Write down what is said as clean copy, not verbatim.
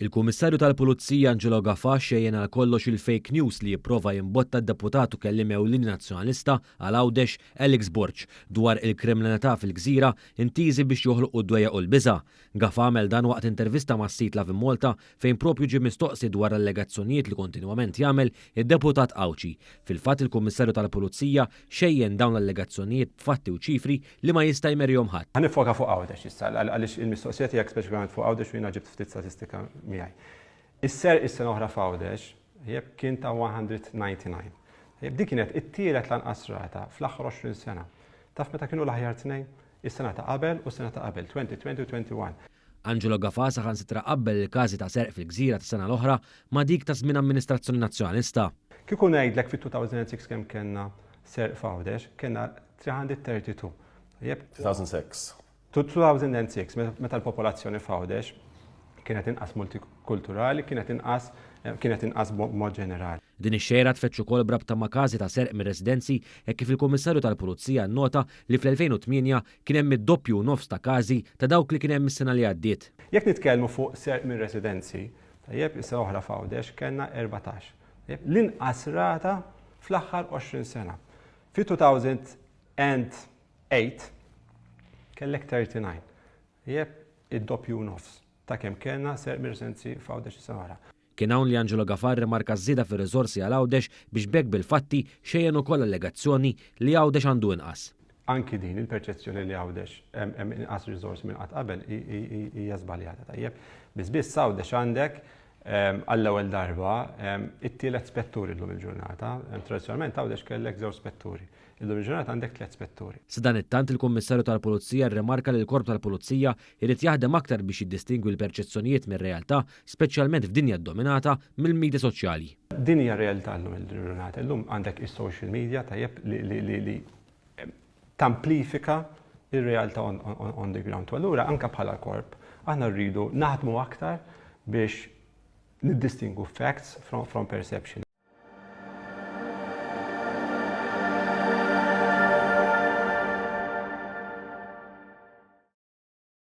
Il-Kummissarju tal-Pulizija Angelo Gaffax xejjen għal kollox il-fake news li jipprova jimbotta d-deputatu kellim ewlieni nazzjonalista għal Għawdex Alex Borg dwar il-kriminalità fil-Gżira intiżi biex joħloqu d-dwejja u l-biża'. Gaffa għamel dan waqt intervista ma' Sit Love Malta fejn propju ġie mistoqsi dwar allegazzjonijiet li kontinwament jagħmel id-deputat Awċi. Fil-fatt il-Kummissarju tal-Pulizija xejjen dawn l-allegazzjonijiet b'fatti u ċifri li ma jista' jmerjhom ħadd. Ħanifoka fuq Għawdex issa għaliex il-mistoqsijiet tiegħek speċifikament fuq Għawdex u jiena ġibt ftit statistika miegħi. Is-ser is-sena oħra f'Għawdex jeb kien ta' 199. Jeb dik kienet it-tielet lanqas rata fl-aħħar 20 sena. Taf meta kienu l-aħjar tnejn? Is-sena ta' qabel u s-sena ta' qabel 2020 u 21. Angelo Gaffa saħansitra qabbel il-każi ta' serq fil-Gżira tas-sena l-oħra ma' dik ta' żmien amministrazzjoni nazzjonalista. Kieku ngħidlek fit-2006 kemm kellna serq f'Għawdex, kellna 332. Jeb 2006. 2006 meta l-popolazzjoni f'Għawdex kienet inqas multikulturali, kienet inqas mod ġenerali. Din ix-xejra tfetx ukoll brabta ma' każi ta' serq mir-residenzi hekk kif il-Kummissarju tal-Pulizija nnota li fl-2008 kien hemm id-doppju nofs ta' każi ta' dawk li kien hemm is-sena li għaddiet. Jekk nitkellmu fuq serq mir-residenzi, tajjeb is-sena oħra f'Għawdex kellna 14. L-inqas rata fl-aħħar 20 sena. Fi 2008 kellek 39. Jeb id-doppju nofs ta' kemm kellna serq mir-residenzi f'Għawdex is-sena oħra. Kien hawn li Angelo Gaffa remarka żieda fir-riżorsi għal Għawdex biex bekk bil-fatti xejjen ukoll allegazzjoni li Għawdex għandu inqas. Anki din il-perċezzjoni li Għawdex hemm inqas riżors minn qatt qabel hija żbaljata tajjeb. Biss Għawdex għandek għall-ewwel darba it-tielet spetturi llum il-ġurnata. Tradizzjonalment Għawdex kellek żewġ spetturi. Illum il-ġurnata għandek 3 spetturi. Sadan it-tant il-Kummissarju tal-Pulizija rremarka li l-Korp tal-Pulizija irid jaħdem aktar biex jiddistingwi l-perċezzjonijiet mir-realtà, speċjalment f'dinja ddominata mill-midja soċjali. Din hija realtà llum il-ġurnata. Llum għandek is-social media tajjeb li tamplifika ir-realtà on the ground. Allura anke bħala korp aħna rridu naħdmu aktar biex niddistingwu facts from perception.